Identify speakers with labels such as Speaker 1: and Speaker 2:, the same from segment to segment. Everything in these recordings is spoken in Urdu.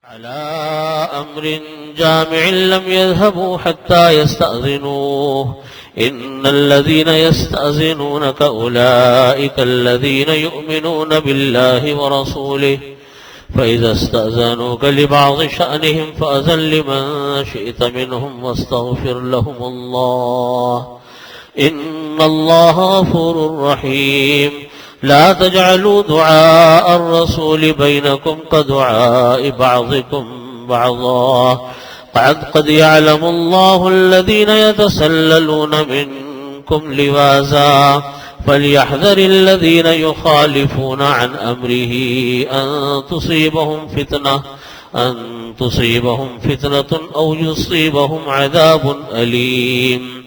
Speaker 1: على أمر جامع لم يذهبوا حتى يستأذنوه إن الذين يستأذنونك أولئك الذين يؤمنون بالله ورسوله فإذا استأذنوك لبعض شأنهم فأذن لمن شئت منهم واستغفر لهم الله إن الله غفور رحيم لا تجعلوا دعاء الرسول بينكم كدعاء بعضكم بعضا قد يعلم الله الذين يتسللون منكم لواذا فليحذر الذين يخالفون عن أمره أن تصيبهم فتنة أو يصيبهم عذاب أليم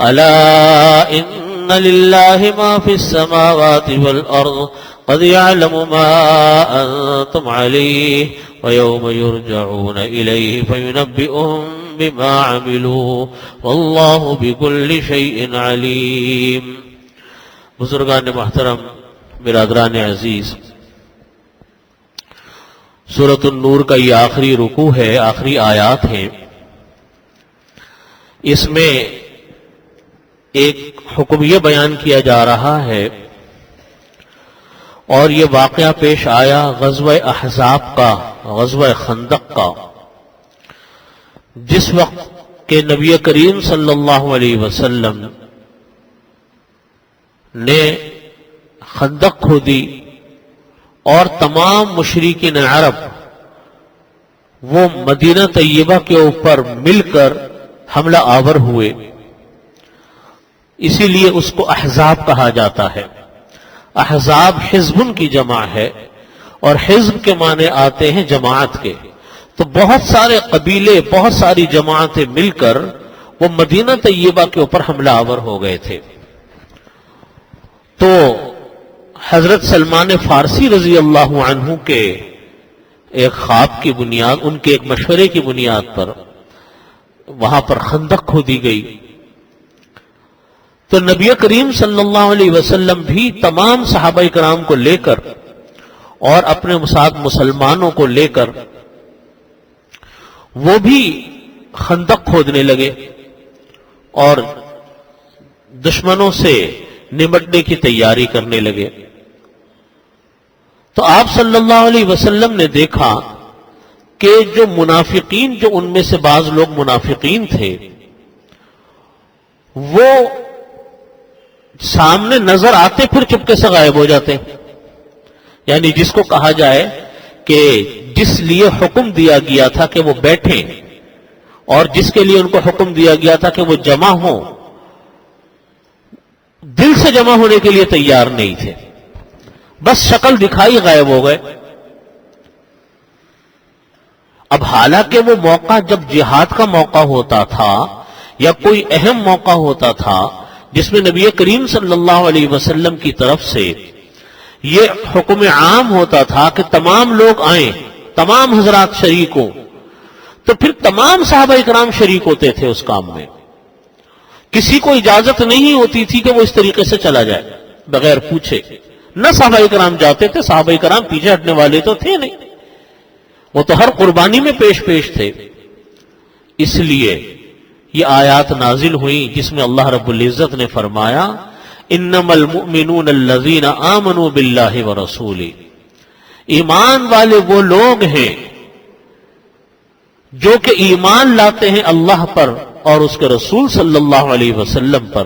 Speaker 1: ألا إن لله ما في السماوات والأرض قد يعلم ما أنتم عليه ويوم يرجعون إليه فينبئهم بما عملوا والله بكل شيء عليم. بزرگان محترم، برادران عزیز، سورۃ النور کا یہ آخری رکوع ہے، آخری آیات ہیں. اس میں ایک حکم یہ بیان کیا جا رہا ہے اور یہ واقعہ پیش آیا غزوہ احزاب کا، غزوہ خندق کا، جس وقت کہ نبی کریم صلی اللہ علیہ وسلم نے خندق کھودی اور تمام مشرکین عرب وہ مدینہ طیبہ کے اوپر مل کر حملہ آور ہوئے. اسی لیے اس کو احزاب کہا جاتا ہے. احزاب حزب کی جمع ہے اور حزب کے معنی آتے ہیں جماعت کے. تو بہت سارے قبیلے، بہت ساری جماعتیں مل کر وہ مدینہ طیبہ کے اوپر حملہ آور ہو گئے تھے. تو حضرت سلمان فارسی رضی اللہ عنہ کے ایک خواب کی بنیاد، ان کے ایک مشورے کی بنیاد پر وہاں پر خندق کھودی گئی. تو نبی کریم صلی اللہ علیہ وسلم بھی تمام صحابہ کرام کو لے کر اور اپنے ساتھ مسلمانوں کو لے کر وہ بھی خندق کھودنے لگے اور دشمنوں سے نمٹنے کی تیاری کرنے لگے. تو آپ صلی اللہ علیہ وسلم نے دیکھا کہ جو منافقین، جو ان میں سے بعض لوگ منافقین تھے، وہ سامنے نظر آتے پھر چپکے سے غائب ہو جاتے. یعنی جس کو کہا جائے کہ جس لیے حکم دیا گیا تھا کہ وہ بیٹھیں اور جس کے لیے ان کو حکم دیا گیا تھا کہ وہ جمع ہوں، دل سے جمع ہونے کے لیے تیار نہیں تھے، بس شکل دکھائی غائب ہو گئے. اب حالانکہ وہ موقع جب جہاد کا موقع ہوتا تھا یا کوئی اہم موقع ہوتا تھا جس میں نبی کریم صلی اللہ علیہ وسلم کی طرف سے یہ حکم عام ہوتا تھا کہ تمام لوگ آئیں، تمام حضرات شریک ہوں، تو پھر تمام صحابہ کرام شریک ہوتے تھے اس کام میں. کسی کو اجازت نہیں ہوتی تھی کہ وہ اس طریقے سے چلا جائے بغیر پوچھے. نہ صحابہ کرام جاتے تھے، صحابہ کرام پیچھے ہٹنے والے تو تھے نہیں، وہ تو ہر قربانی میں پیش تھے. اس لیے یہ آیات نازل ہوئی جس میں اللہ رب العزت نے فرمایا انما المؤمنون الذین آمنوا باللہ ورسولہ. ایمان والے وہ لوگ ہیں جو کہ ایمان لاتے ہیں اللہ پر اور اس کے رسول صلی اللہ علیہ وسلم پر.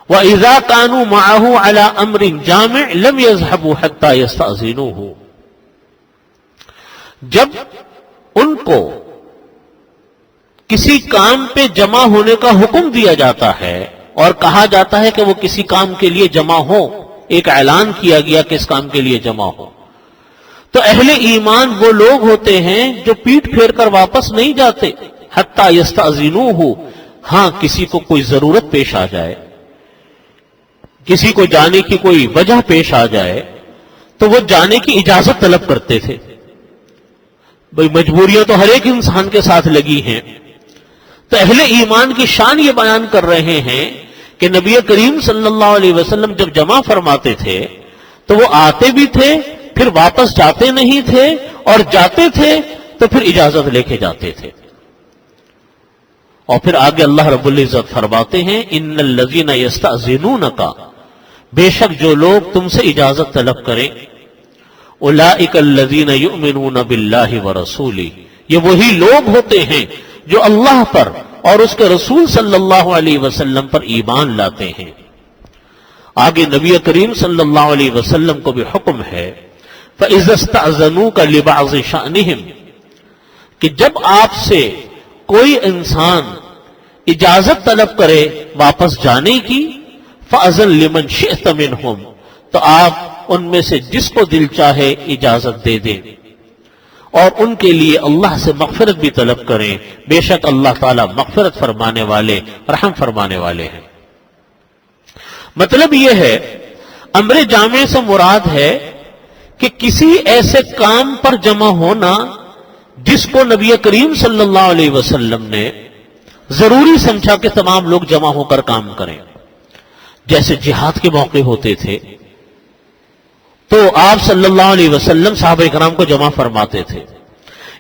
Speaker 1: وَإِذَا كَانُوا مَعَهُ عَلَىٰ أَمْرٍ جَامِعٍ لَمْ يَذْهَبُوا حَتَّى يَسْتَأْذِنُوهُ. جب ان کو کسی کام پہ جمع ہونے کا حکم دیا جاتا ہے اور کہا جاتا ہے کہ وہ کسی کام کے لیے جمع ہو، ایک اعلان کیا گیا کہ اس کام کے لیے جمع ہو، تو اہل ایمان وہ لوگ ہوتے ہیں جو پیٹ پھیر کر واپس نہیں جاتے. حتیٰ یستأذنوہ، ہاں کسی کو کوئی ضرورت پیش آ جائے، کسی کو جانے کی کوئی وجہ پیش آ جائے تو وہ جانے کی اجازت طلب کرتے تھے. بھئی مجبوریاں تو ہر ایک انسان کے ساتھ لگی ہیں. تو اہل ایمان کی شان یہ بیان کر رہے ہیں کہ نبی کریم صلی اللہ علیہ وسلم جب جمع فرماتے تھے تو وہ آتے بھی تھے، پھر واپس جاتے نہیں تھے اور جاتے تھے تو پھر اجازت لے کے جاتے تھے. اور پھر آگے اللہ رب العزت فرماتے ہیں ان الذین یستأذنونک، بے شک جو لوگ تم سے اجازت طلب کریں، اولئک الذین یؤمنون باللہ ورسولہ، یہ وہی لوگ ہوتے ہیں جو اللہ پر اور اس کے رسول صلی اللہ علیہ وسلم پر ایمان لاتے ہیں. آگے نبی کریم صلی اللہ علیہ وسلم کو بھی حکم ہے فَإِذَا اسْتَأْذَنُوكَ لِبَعْضِ شَأْنِهِمْ، کہ جب آپ سے کوئی انسان اجازت طلب کرے واپس جانے کی، فَأَذَن لِمَنْ شِئْتَ مِنْهُمْ، تو آپ ان میں سے جس کو دل چاہے اجازت دے دیں اور ان کے لیے اللہ سے مغفرت بھی طلب کریں، بے شک اللہ تعالیٰ مغفرت فرمانے والے، رحم فرمانے والے ہیں. مطلب یہ ہے امر جامع سے مراد ہے کہ کسی ایسے کام پر جمع ہونا جس کو نبی کریم صلی اللہ علیہ وسلم نے ضروری سمجھا کہ تمام لوگ جمع ہو کر کام کریں. جیسے جہاد کے موقع ہوتے تھے تو آپ صلی اللہ علیہ وسلم صحابہ کرام کو جمع فرماتے تھے،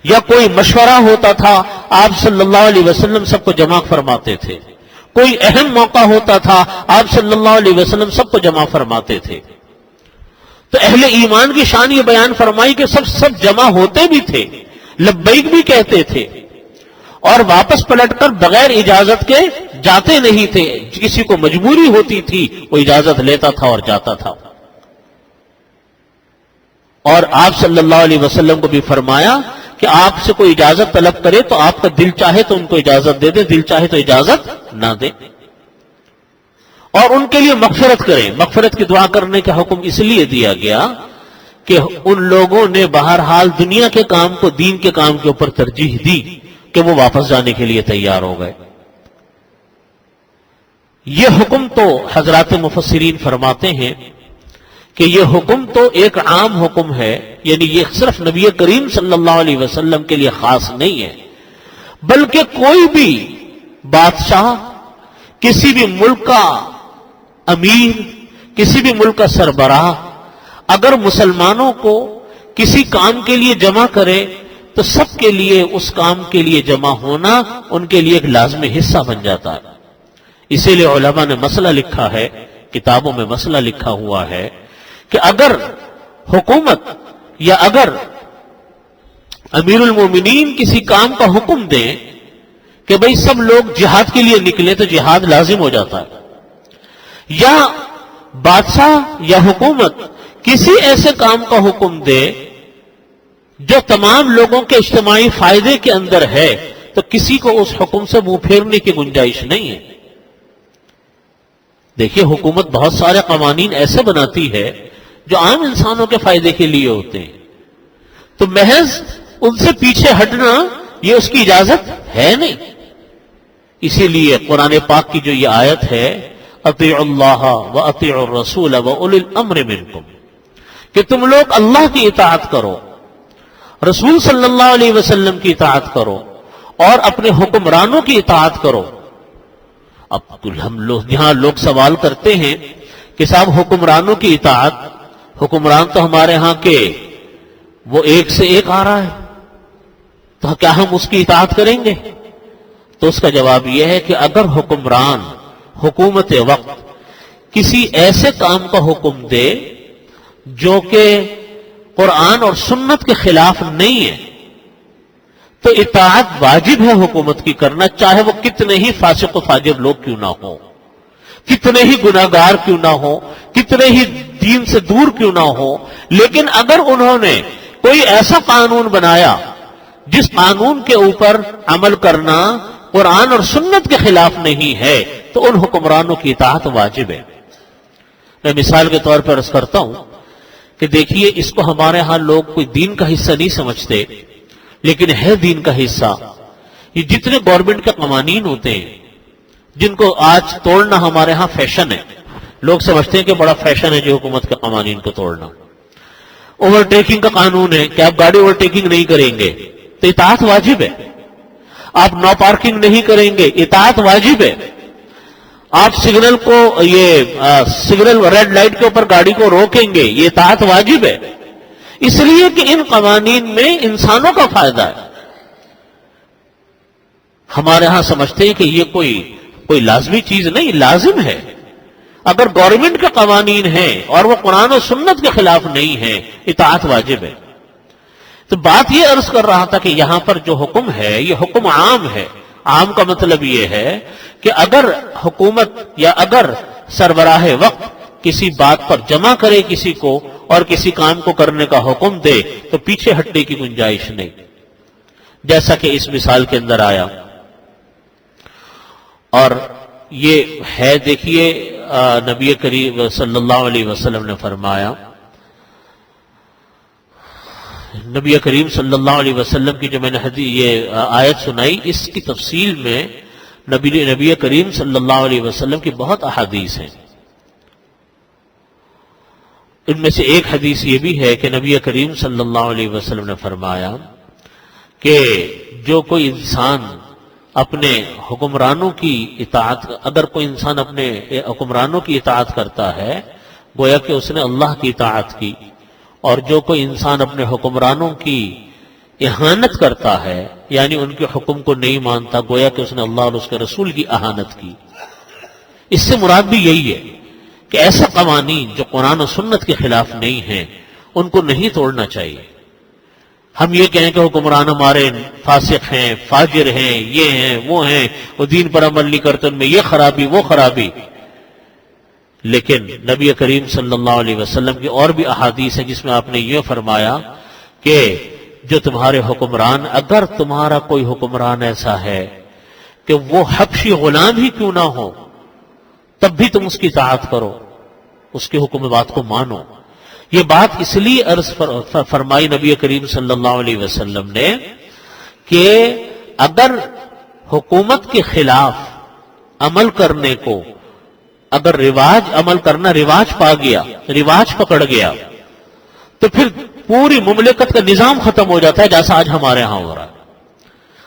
Speaker 1: یا کوئی مشورہ ہوتا تھا آپ صلی اللہ علیہ وسلم سب کو جمع فرماتے تھے، کوئی اہم موقع ہوتا تھا آپ صلی اللہ علیہ وسلم سب کو جمع فرماتے تھے. تو اہل ایمان کی شان یہ بیان فرمائی کہ سب جمع ہوتے بھی تھے، لبیک بھی کہتے تھے، اور واپس پلٹ کر بغیر اجازت کے جاتے نہیں تھے. کسی کو مجبوری ہوتی تھی وہ اجازت لیتا تھا اور جاتا تھا. اور آپ صلی اللہ علیہ وسلم کو بھی فرمایا کہ آپ سے کوئی اجازت طلب کرے تو آپ کا دل چاہے تو ان کو اجازت دے دے، دل چاہے تو اجازت نہ دے، اور ان کے لیے مغفرت کریں. مغفرت کی دعا کرنے کا حکم اس لیے دیا گیا کہ ان لوگوں نے بہرحال دنیا کے کام کو دین کے کام کے اوپر ترجیح دی کہ وہ واپس جانے کے لیے تیار ہو گئے. یہ حکم تو حضرات مفسرین فرماتے ہیں کہ یہ حکم تو ایک عام حکم ہے، یعنی یہ صرف نبی کریم صلی اللہ علیہ وسلم کے لیے خاص نہیں ہے، بلکہ کوئی بھی بادشاہ، کسی بھی ملک کا امیر، کسی بھی ملک کا سربراہ اگر مسلمانوں کو کسی کام کے لیے جمع کرے تو سب کے لیے اس کام کے لیے جمع ہونا ان کے لیے ایک لازمی حصہ بن جاتا ہے. اسی لیے علماء نے مسئلہ لکھا ہے، کتابوں میں مسئلہ لکھا ہوا ہے کہ اگر حکومت یا اگر امیر المومنین کسی کام کا حکم دیں کہ بھئی سب لوگ جہاد کے لیے نکلے تو جہاد لازم ہو جاتا ہے، یا بادشاہ یا حکومت کسی ایسے کام کا حکم دے جو تمام لوگوں کے اجتماعی فائدے کے اندر ہے تو کسی کو اس حکم سے منہ پھیرنے کی گنجائش نہیں ہے. دیکھیے حکومت بہت سارے قوانین ایسے بناتی ہے جو عام انسانوں کے فائدے کے لیے ہوتے ہیں، تو محض ان سے پیچھے ہٹنا یہ اس کی اجازت ہے نہیں. اسی لیے قرآن پاک کی جو یہ آیت ہے اطیعوا اللہ واطیعوا الرسول واولی الامر منکم، کہ تم لوگ اللہ کی اطاعت کرو، رسول صلی اللہ علیہ وسلم کی اطاعت کرو اور اپنے حکمرانوں کی اطاعت کرو. اب ہم لوگ یہاں لوگ سوال کرتے ہیں کہ صاحب حکمرانوں کی اطاعت، حکمران تو ہمارے ہاں کے وہ ایک سے ایک آ رہا ہے، تو کیا ہم اس کی اطاعت کریں گے؟ تو اس کا جواب یہ ہے کہ اگر حکمران حکومت وقت کسی ایسے کام کا حکم دے جو کہ قرآن اور سنت کے خلاف نہیں ہے تو اطاعت واجب ہے حکومت کی کرنا، چاہے وہ کتنے ہی فاسق و فاجر لوگ کیوں نہ ہوں، کتنے ہی گناہگار کیوں نہ ہوں، کتنے ہی دین سے دور کیوں نہ ہوں. لیکن اگر انہوں نے کوئی ایسا قانون بنایا جس قانون کے اوپر عمل کرنا قرآن اور سنت کے خلاف نہیں ہے تو ان حکمرانوں کی اطاعت واجب ہے. میں مثال کے طور پر عرض کرتا ہوں کہ دیکھیے اس کو ہمارے ہاں لوگ کوئی دین کا حصہ نہیں سمجھتے، لیکن ہے دین کا حصہ. یہ جتنے گورنمنٹ کے قوانین ہوتے ہیں جن کو آج توڑنا ہمارے ہاں فیشن ہے، لوگ سمجھتے ہیں کہ بڑا فیشن ہے جو حکومت کے قوانین کو توڑنا. اوور ٹیکنگ کا قانون ہے کہ آپ گاڑی اوور ٹیکنگ نہیں کریں گے تو اطاعت واجب ہے. آپ نو پارکنگ نہیں کریں گے، اطاعت واجب ہے. آپ سگنل ریڈ لائٹ کے اوپر گاڑی کو روکیں گے، یہ اطاعت واجب ہے. اس لیے کہ ان قوانین میں انسانوں کا فائدہ ہے۔ ہمارے ہاں سمجھتے ہیں کہ یہ کوئی لازمی چیز نہیں، لازم ہے۔ اگر گورنمنٹ کے قوانین ہیں اور وہ قرآن و سنت کے خلاف نہیں ہیں، اطاعت واجب ہے۔ تو بات یہ عرض کر رہا تھا کہ یہاں پر جو حکم ہے یہ حکم عام ہے۔ عام کا مطلب یہ ہے کہ اگر حکومت یا اگر سربراہ وقت کسی بات پر جمع کرے کسی کو اور کسی کام کو کرنے کا حکم دے تو پیچھے ہٹنے کی گنجائش نہیں، جیسا کہ اس مثال کے اندر آیا۔ اور یہ ہے، دیکھیے نبی کریم صلی اللہ علیہ وسلم نے فرمایا، نبی کریم صلی اللہ علیہ وسلم کی جو میں نے یہ آیت سنائی، اس کی تفصیل میں نبی کریم صلی اللہ علیہ وسلم کی بہت احادیث ہیں۔ ان میں سے ایک حدیث یہ بھی ہے کہ نبی کریم صلی اللہ علیہ وسلم نے فرمایا کہ جو کوئی انسان اپنے حکمرانوں کی اطاعت، اگر کوئی انسان اپنے حکمرانوں کی اطاعت کرتا ہے گویا کہ اس نے اللہ کی اطاعت کی، اور جو کوئی انسان اپنے حکمرانوں کی اہانت کرتا ہے یعنی ان کے حکم کو نہیں مانتا گویا کہ اس نے اللہ اور اس کے رسول کی اہانت کی۔ اس سے مراد بھی یہی ہے کہ ایسے قوانین جو قرآن و سنت کے خلاف نہیں ہیں ان کو نہیں توڑنا چاہیے۔ ہم یہ کہیں کہ حکمران ہمارے فاسق ہیں، فاجر ہیں، یہ ہیں، وہ دین پر عمل نہیں کرتے، ان میں یہ خرابی وہ خرابی، لیکن نبی کریم صلی اللہ علیہ وسلم کی اور بھی احادیث ہیں جس میں آپ نے یہ فرمایا کہ جو تمہارے حکمران، اگر تمہارا کوئی حکمران ایسا ہے کہ وہ حبشی غلام ہی کیوں نہ ہو تب بھی تم اس کی اطاعت کرو، اس کے حکم بات کو مانو۔ یہ بات اس لیے عرض فرمائی نبی کریم صلی اللہ علیہ وسلم نے کہ اگر حکومت کے خلاف عمل کرنے کو، اگر عمل کرنا رواج پا گیا، رواج پکڑ گیا، تو پھر پوری مملکت کا نظام ختم ہو جاتا ہے، جیسا آج ہمارے ہاں ہو رہا ہے۔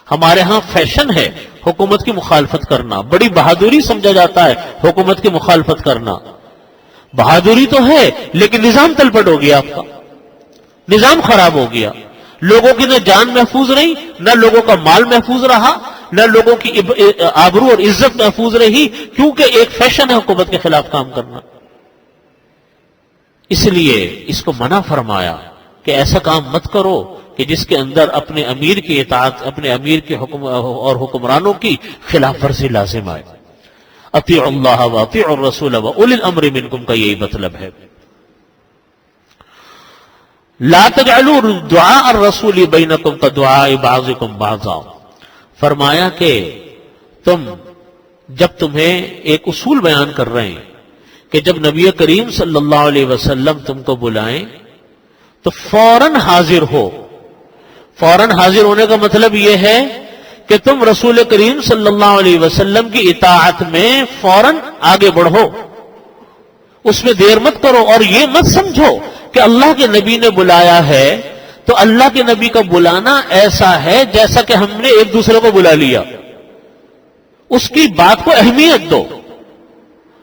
Speaker 1: ہمارے ہاں فیشن ہے حکومت کی مخالفت کرنا، بڑی بہادری سمجھا جاتا ہے حکومت کی مخالفت کرنا۔ بہادری تو ہے لیکن نظام تلپٹ ہو گیا، آپ کا نظام خراب ہو گیا، لوگوں کی نہ جان محفوظ رہی، نہ لوگوں کا مال محفوظ رہا، نہ لوگوں کی آبرو اور عزت محفوظ رہی، کیونکہ ایک فیشن ہے حکومت کے خلاف کام کرنا۔ اس لیے اس کو منع فرمایا کہ ایسا کام مت کرو کہ جس کے اندر اپنے امیر کی اطاعت، اپنے امیر کے حکم اور حکمرانوں کی خلاف ورزی لازم آئے۔ اطیعوا اللہ واطیعوا الرسول واولی الامر منکم کا یہی مطلب ہے۔ لا تجعلوا دعاء الرسول بینکم کدعاء بعضکم بعضا، فرمایا کہ تم جب تمہیں ایک اصول بیان کر رہے ہیں کہ جب نبی کریم صلی اللہ علیہ وسلم تم کو بلائیں تو فوراً حاضر ہو۔ فوراً حاضر ہونے کا مطلب یہ ہے کہ تم رسول کریم صلی اللہ علیہ وسلم کی اطاعت میں فوراً آگے بڑھو، اس میں دیر مت کرو، اور یہ مت سمجھو کہ اللہ کے نبی نے بلایا ہے تو اللہ کے نبی کا بلانا ایسا ہے جیسا کہ ہم نے ایک دوسرے کو بلا لیا۔ اس کی بات کو اہمیت دو،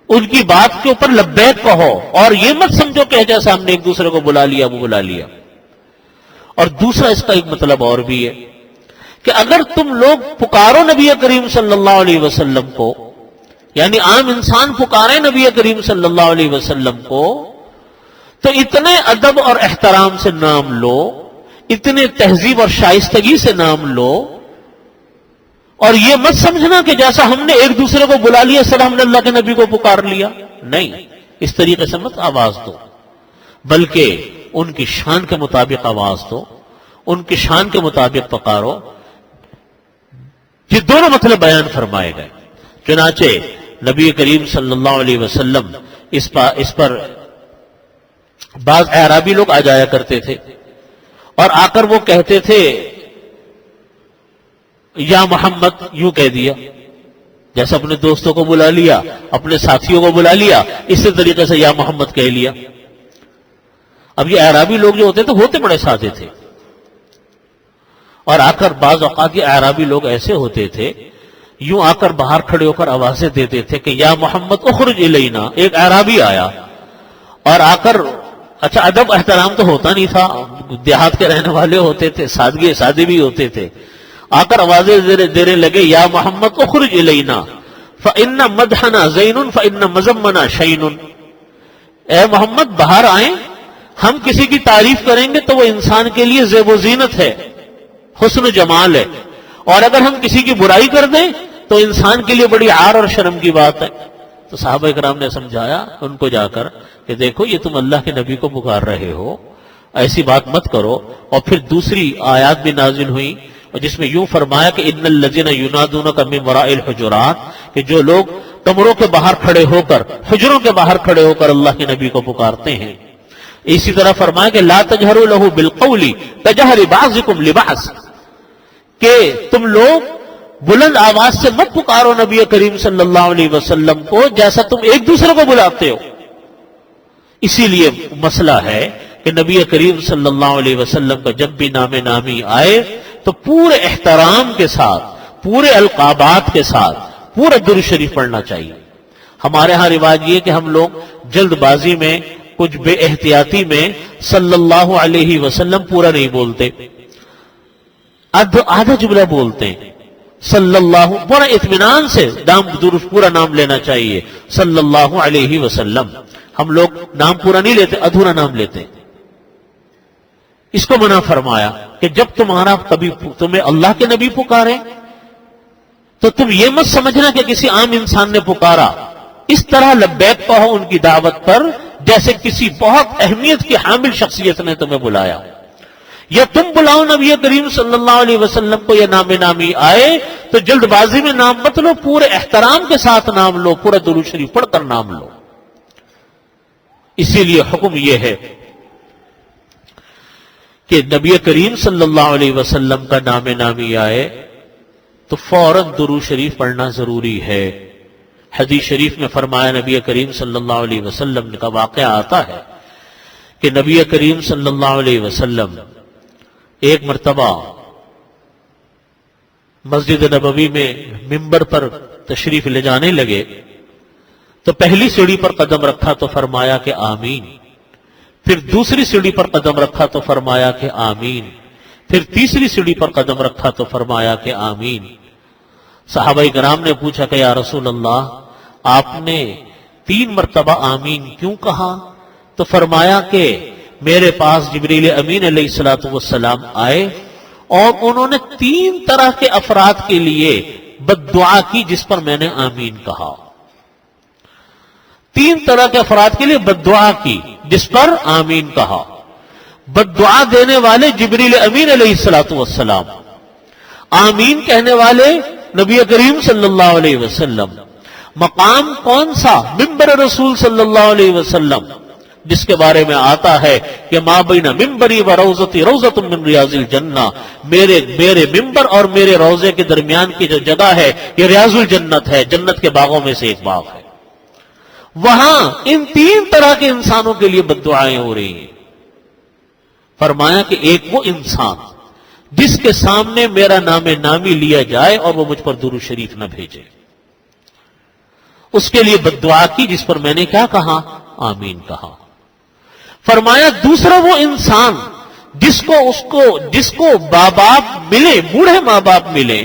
Speaker 1: ان کی بات کے اوپر لبیک کہو، اور یہ مت سمجھو کہ جیسا ہم نے ایک دوسرے کو بلا لیا وہ بلا لیا۔ اور دوسرا اس کا ایک مطلب اور بھی ہے کہ اگر تم لوگ پکارو نبی کریم صلی اللہ علیہ وسلم کو، یعنی عام انسان پکارے نبی کریم صلی اللہ علیہ وسلم کو، تو اتنے ادب اور احترام سے نام لو، اتنے تہذیب اور شائستگی سے نام لو، اور یہ مت سمجھنا کہ جیسا ہم نے ایک دوسرے کو بلا لیا سر ہم نے اللہ کے نبی کو پکار لیا، نہیں، اس طریقے سے مت آواز دو، بلکہ ان کی شان کے مطابق آواز دو، ان کی شان کے مطابق پکارو۔ یہ دونوں مطلب بیان فرمائے گئے۔ چنانچہ نبی کریم صلی اللہ علیہ وسلم اس پر بعض اعرابی لوگ آ جایا کرتے تھے اور آ کر وہ کہتے تھے یا محمد، یوں کہہ دیا، جیسا اپنے دوستوں کو بلا لیا، اپنے ساتھیوں کو بلا لیا، اسی طریقے سے یا محمد کہہ لیا۔ اب یہ اعرابی لوگ جو ہوتے بڑے سادے تھے، اور آ کر بعض اوقات یہ اعرابی لوگ ایسے ہوتے تھے یوں آ کر باہر کھڑے ہو کر آوازیں دیتے تھے کہ یا محمد اخرج الینا۔ ایک اعرابی آیا اور آ کر اچھا ادب احترام تو ہوتا نہیں تھا، دیہات کے رہنے والے ہوتے تھے، سادے بھی ہوتے تھے. آ کر آوازیں دینے لگے یا محمد اخرج الینا فإن مدحنا زین فإن مذمنا شین. اے محمد باہر آئیں، ہم کسی کی تعریف کریں گے تو وہ انسان کے لیے زیب و زینت ہے، حسن و جمال ہے، اور اگر ہم کسی کی برائی کر دیں تو انسان کے لیے بڑی عار اور شرم کی بات ہے. تو صحابہ کرام نے سمجھایا ان کو جا کر کہ دیکھو یہ تم اللہ کے نبی کو پکار رہے ہو، ایسی بات مت کرو. اور پھر دوسری آیات بھی نازل ہوئیں جس میں یوں فرمایا کہ ان الذین ینادونک من وراء الحجرات، کہ جو لوگ کمروں کے باہر کھڑے ہو کر، حجروں کے باہر کھڑے ہو کر اللہ کے نبی کو پکارتے ہیں. اسی طرح فرمایا کہ لا تجہروا لہ بالقول کجہر بعضکم لبعض، کہ تم لوگ بلند آواز سے مت پکارو نبی کریم صلی اللہ علیہ وسلم کو جیسا تم ایک دوسرے کو بلاتے ہو. اسی لیے مسئلہ ہے کہ نبی کریم صلی اللہ علیہ وسلم کا جب بھی نام نامی آئے تو پورے احترام کے ساتھ، پورے القابات کے ساتھ پورا درود شریف پڑھنا چاہیے. ہمارے ہاں رواج یہ کہ ہم لوگ جلد بازی میں، کچھ بے احتیاطی میں صلی اللہ علیہ وسلم پورا نہیں بولتے، آدھا جملہ بولتے ہیں. صلی اللہ بڑا اطمینان سے درود پورا نام لینا چاہیے صلی اللہ علیہ وسلم. ہم لوگ نام پورا نہیں لیتے، ادھورا نام لیتے. اس کو منع فرمایا کہ جب تمہیں اللہ کے نبی پکارے تو تم یہ مت سمجھنا کہ کسی عام انسان نے پکارا. اس طرح لبیک کہو ان کی دعوت پر جیسے کسی بہت اہمیت کی حامل شخصیت نے تمہیں بلایا. یا تم بلاؤ نبی کریم صلی اللہ علیہ وسلم کو، یا نام نامی آئے تو جلد بازی میں نام مت لو، پورے احترام کے ساتھ نام لو، پورا درود شریف پڑھ کر نام لو. اسی لیے حکم یہ ہے کہ نبی کریم صلی اللہ علیہ وسلم کا نام نامی آئے تو فوراً درود شریف پڑھنا ضروری ہے. حدیث شریف میں فرمایا نبی کریم صلی اللہ علیہ وسلم کا واقعہ آتا ہے کہ نبی کریم صلی اللہ علیہ وسلم ایک مرتبہ مسجد نبوی میں ممبر پر تشریف لے جانے لگے تو پہلی سیڑھی پر قدم رکھا تو فرمایا کہ آمین. پھر دوسری سیڑھی پر قدم رکھا تو فرمایا کہ آمین. پھر تیسری سیڑھی پر قدم رکھا تو فرمایا کہ آمین. صحابہ کرام نے پوچھا کہ یا رسول اللہ آپ نے 3 مرتبہ آمین کیوں کہا؟ تو فرمایا کہ میرے پاس جبریل امین علیہ السلام آئے اور انہوں نے 3 طرح کے افراد کے لیے بد دعا کی جس پر میں نے آمین کہا. 3 طرح کے افراد کے لیے بد دعا کی جس پر آمین کہا. بد دعا دینے والے جبریل امین علیہ السلام، آمین کہنے والے نبی کریم صلی اللہ علیہ وسلم. مقام کون سا؟ ممبر رسول صلی اللہ علیہ وسلم، جس کے بارے میں آتا ہے کہ ما بین ممبری و روضتی روضۃ من ریاض الجنہ، میرے ممبر اور میرے روضے کے درمیان کی جو جگہ ہے یہ ریاض الجنت ہے، جنت کے باغوں میں سے ایک باغ ہے. وہاں ان 3 طرح کے انسانوں کے لیے بد دعائیں ہو رہی ہیں. فرمایا کہ ایک وہ انسان جس کے سامنے میرا نام نامی لیا جائے اور وہ مجھ پر درود شریف نہ بھیجے، اس کے لیے بد دعا کی جس پر میں نے کیا کہا؟ آمین کہا. فرمایا دوسرا وہ انسان جس کو ماں باپ ملے، بوڑھے ماں باپ ملے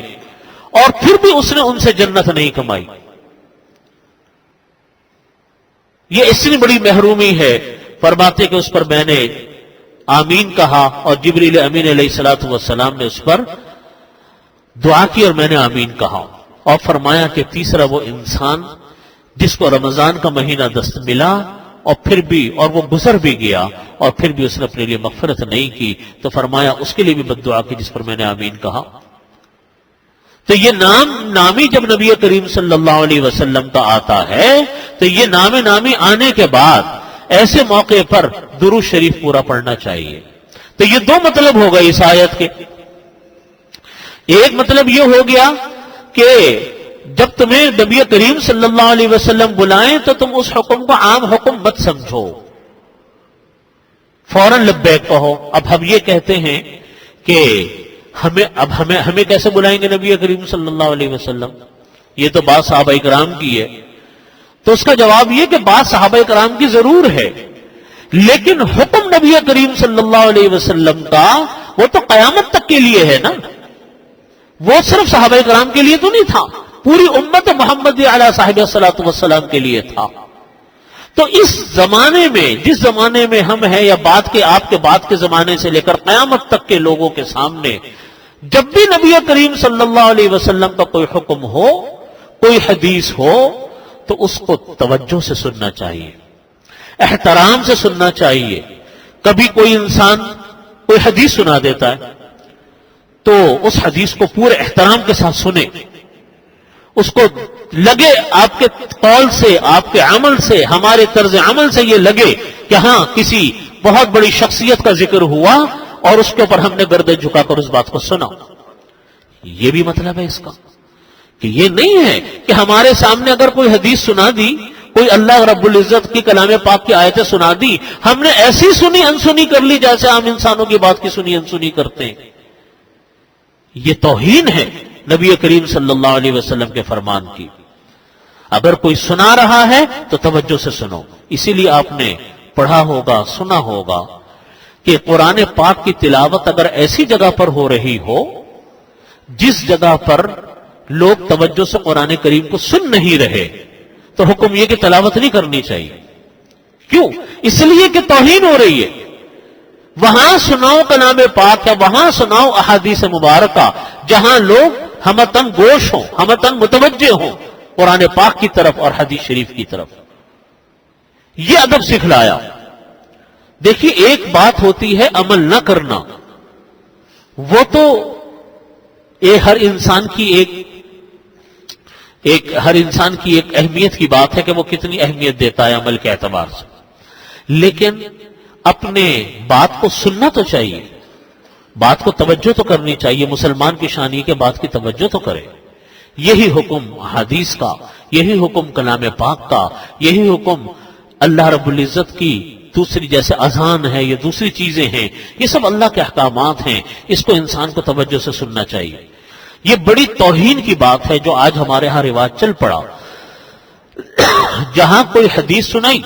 Speaker 1: اور پھر بھی اس نے ان سے جنت نہیں کمائی. یہ اتنی بڑی محرومی ہے. فرماتے کہ اس پر میں نے آمین کہا اور جبریل امین علیہ السلام نے اس پر دعا کی اور میں نے آمین کہا. اور فرمایا کہ تیسرا وہ انسان جس کو رمضان کا مہینہ دست ملا اور وہ گزر بھی گیا اور پھر بھی اس نے اپنے لیے مغفرت نہیں کی، تو فرمایا اس کے لیے بھی بد دعا کی جس پر میں نے آمین کہا. تو یہ نامی جب نبی کریم صلی اللہ علیہ وسلم کا آتا ہے تو یہ نامی آنے کے بعد ایسے موقع پر درود شریف پورا پڑھنا چاہیے. تو یہ 2 مطلب ہو گئے اس آیت کے. ایک مطلب یہ ہو گیا کہ جب تمہیں نبی کریم صلی اللہ علیہ وسلم بلائیں تو تم اس حکم کو عام حکم مت سمجھو، فوراً لبیک کہو. اب ہم یہ کہتے ہیں کہ ہمیں کیسے بلائیں گے نبی کریم صلی اللہ علیہ وسلم؟ یہ تو بات صحابہ کرام کی ہے. تو اس کا جواب یہ کہ بات صحابہ کرام کی ضرور ہے، لیکن حکم نبی کریم صلی اللہ علیہ وسلم کا وہ تو قیامت تک کے لیے ہے نا، وہ صرف صحابہ کرام کے لیے تو نہیں تھا، پوری امت محمد علیہ صاحب الصلاۃ والسلام کے لیے تھا۔ تو اس زمانے میں، جس زمانے میں ہم ہیں، یا بعد کے آپ کے بعد کے زمانے سے لے کر قیامت تک کے لوگوں کے سامنے، جب بھی نبی کریم صلی اللہ علیہ وسلم کا کوئی حکم ہو، کوئی حدیث ہو، تو اس کو توجہ سے سننا چاہیے، احترام سے سننا چاہیے۔ کبھی کوئی انسان کوئی حدیث سنا دیتا ہے تو اس حدیث کو پورے احترام کے ساتھ سنیں، اس کو لگے آپ کے قول سے، آپ کے عمل سے، ہمارے طرز عمل سے یہ لگے کہ ہاں کسی بہت بڑی شخصیت کا ذکر ہوا اور اس کے اوپر ہم نے گردن جھکا کر اس بات کو سنا۔ یہ بھی مطلب ہے اس کا کہ یہ نہیں ہے کہ ہمارے سامنے اگر کوئی حدیث سنا دی، کوئی اللہ رب العزت کی کلام پاک کی آیتیں سنا دی، ہم نے ایسی سنی انسنی کر لی جیسے عام انسانوں کی بات کی سنی انسنی کرتے ہیں۔ یہ توہین ہے نبی کریم صلی اللہ علیہ وسلم کے فرمان کی۔ اگر کوئی سنا رہا ہے تو توجہ سے سنو۔ اسی لیے آپ نے پڑھا ہوگا، سنا ہوگا کہ قرآن پاک کی تلاوت اگر ایسی جگہ پر ہو رہی ہو جس جگہ پر لوگ توجہ سے قرآن کریم کو سن نہیں رہے، تو حکم یہ کہ تلاوت نہیں کرنی چاہیے۔ کیوں؟ اس لیے کہ توہین ہو رہی ہے۔ وہاں سناؤ کلام پاک، یا وہاں سناؤ احادیث مبارکہ جہاں لوگ ہمتن گوش ہوں، ہمتن متوجہ ہوں قرآن پاک کی طرف اور حدیث شریف کی طرف۔ یہ ادب سکھلایا۔ دیکھیے، ایک بات ہوتی ہے عمل نہ کرنا، وہ تو ہر انسان کی ہر انسان کی ایک اہمیت کی بات ہے کہ وہ کتنی اہمیت دیتا ہے عمل کے اعتبار سے، لیکن اپنے بات کو سننا تو چاہیے، بات کو توجہ تو کرنی چاہیے۔ مسلمان کی شان یہ کہ بات کی توجہ تو کرے۔ یہی حکم حدیث کا، یہی حکم کلام پاک کا، یہی حکم اللہ رب العزت کی دوسری جیسے اذان ہے، یہ دوسری چیزیں ہیں، یہ سب اللہ کے احکامات ہیں، اس کو انسان کو توجہ سے سننا چاہیے۔ یہ بڑی توہین کی بات ہے جو آج ہمارے ہاں رواج چل پڑا۔ جہاں کوئی حدیث سنائی،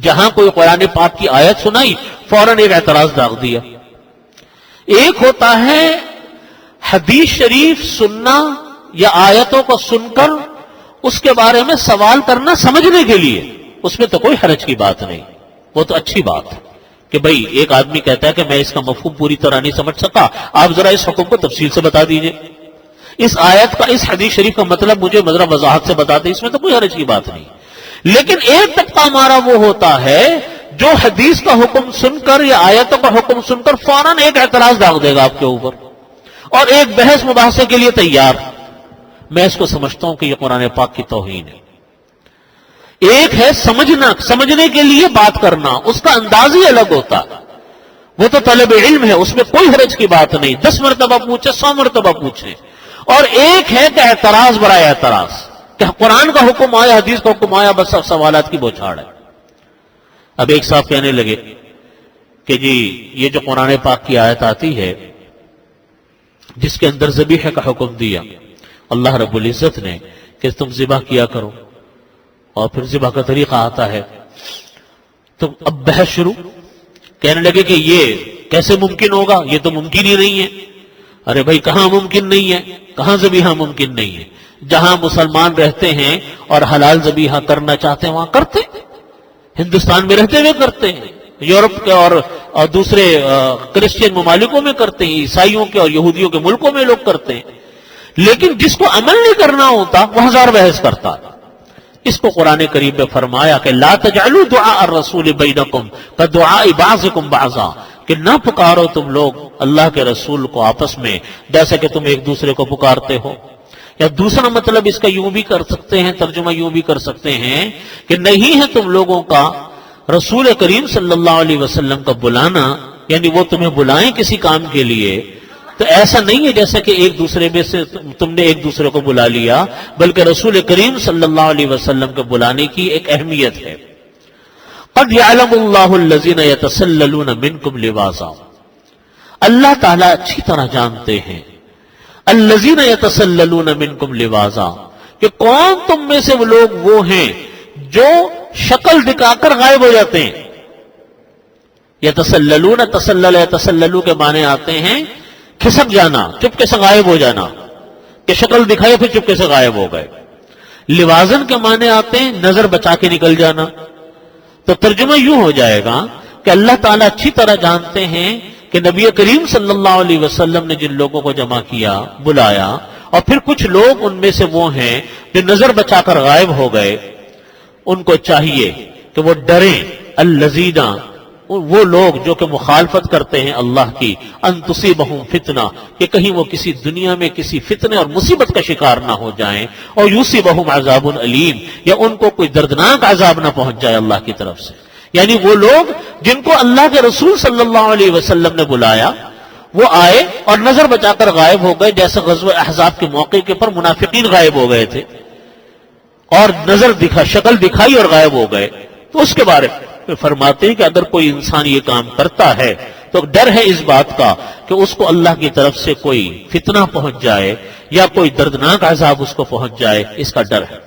Speaker 1: جہاں کوئی قرآن پاک کی آیت سنائی، فوراً ایک اعتراض داغ دیا۔ ایک ہوتا ہے حدیث شریف سننا یا آیتوں کو سن کر اس کے بارے میں سوال کرنا سمجھنے کے لیے، اس میں تو کوئی حرج کی بات نہیں، وہ تو اچھی بات ہے کہ بھئی ایک آدمی کہتا ہے کہ میں اس کا مفہوم پوری طرح نہیں سمجھ سکا، آپ ذرا اس حکم کو تفصیل سے بتا دیجئے، اس آیت کا، اس حدیث شریف کا مطلب مجھے ذرا وضاحت سے بتا دیں، اس میں تو کوئی حرج کی بات نہیں۔ لیکن ایک طبقہ ہمارا وہ ہوتا ہے جو حدیث کا حکم سن کر یا آیتوں کا حکم سن کر فوراً ایک اعتراض داغ دے گا آپ کے اوپر، اور ایک بحث مباحثے کے لیے تیار۔ میں اس کو سمجھتا ہوں کہ یہ قرآن پاک کی توہین ہے۔ ایک ہے سمجھنا، سمجھنے کے لیے بات کرنا، اس کا انداز ہی الگ ہوتا ہے، وہ تو طلب علم ہے، اس میں کوئی حرج کی بات نہیں، 10 مرتبہ پوچھے، 100 مرتبہ پوچھے۔ اور ایک ہے کہ اعتراض برائے اعتراض، کہ قرآن کا حکم آیا، حدیث کا حکم آیا، بس اب سوالات کی بوچھاڑ ہے۔ اب ایک صاحب کہنے لگے کہ جی یہ جو قرآن پاک کی آیت آتی ہے جس کے اندر ذبیحہ کا حکم دیا اللہ رب العزت نے کہ تم ذبح کیا کرو، اور پھر ذبح کا طریقہ آتا ہے، تو اب بحث شروع۔ کہنے لگے کہ یہ کیسے ممکن ہوگا، یہ تو ممکن ہی نہیں ہے۔ ارے بھائی کہاں ممکن نہیں ہے، کہاں ذبیحہ ممکن نہیں ہے؟ جہاں مسلمان رہتے ہیں اور حلال ذبیحہ کرنا چاہتے ہیں وہاں کرتے ہیں، ہندوستان میں رہتے ہوئے کرتے ہیں، یورپ کے اور دوسرے کرسچین ممالکوں میں کرتے ہیں، عیسائیوں کے اور یہودیوں کے ملکوں میں لوگ کرتے ہیں۔ لیکن جس کو عمل نہیں کرنا ہوتا وہ ہزار بحث کرتا ہے۔ اس کو قرآن کریم میں فرمایا کہ لا تجعلوا دعاء الرسول بینکم کدعاء بعضکم بعضا، کہ نہ پکارو تم لوگ اللہ کے رسول کو آپس میں جیسا کہ تم ایک دوسرے کو پکارتے ہو۔ یا دوسرا مطلب اس کا یوں بھی کر سکتے ہیں، ترجمہ یوں بھی کر سکتے ہیں کہ نہیں ہے تم لوگوں کا رسول کریم صلی اللہ علیہ وسلم کا بلانا، یعنی وہ تمہیں بلائیں کسی کام کے لیے تو ایسا نہیں ہے جیسا کہ ایک دوسرے میں سے تم نے ایک دوسرے کو بلا لیا، بلکہ رسول کریم صلی اللہ علیہ وسلم کے بلانے کی ایک اہمیت ہے۔ قد یعلم اللہ الذین یتسللون منکم لواذا، اللہ تعالیٰ اچھی طرح جانتے ہیں الذین یتسللون منکم لواذا، کہ کون تم میں سے وہ لوگ وہ ہیں جو شکل دکھا کر غائب ہو جاتے ہیں۔ یتسللون، تسلل یتسللو کے معنی آتے ہیں کھسک جانا، چپکے سے غائب ہو جانا، کہ شکل دکھائی پھر چپکے سے غائب ہو گئے۔ لوازن کے معنی آتے ہیں نظر بچا کے نکل جانا۔ تو ترجمہ یوں ہو جائے گا کہ اللہ تعالیٰ اچھی طرح جانتے ہیں کہ نبی کریم صلی اللہ علیہ وسلم نے جن لوگوں کو جمع کیا، بلایا، اور پھر کچھ لوگ ان میں سے وہ ہیں جو نظر بچا کر غائب ہو گئے، ان کو چاہیے کہ وہ ڈریں، الذین، وہ لوگ جو کہ مخالفت کرتے ہیں اللہ کی، ان تصیبہم فتنہ، کہ کہیں وہ کسی دنیا میں کسی فتنے اور مصیبت کا شکار نہ ہو جائیں، اور یصیبہم عذاب علیم، یا ان کو کوئی دردناک عذاب نہ پہنچ جائے اللہ کی طرف سے۔ یعنی وہ لوگ جن کو اللہ کے رسول صلی اللہ علیہ وسلم نے بلایا، وہ آئے اور نظر بچا کر غائب ہو گئے، جیسے غزوہ احزاب کے موقع کے پر منافقین غائب ہو گئے تھے اور نظر شکل دکھائی اور غائب ہو گئے۔ تو اس کے بارے میں فرماتے ہیں کہ اگر کوئی انسان یہ کام کرتا ہے تو ڈر ہے اس بات کا کہ اس کو اللہ کی طرف سے کوئی فتنہ پہنچ جائے یا کوئی دردناک عذاب اس کو پہنچ جائے، اس کا ڈر ہے۔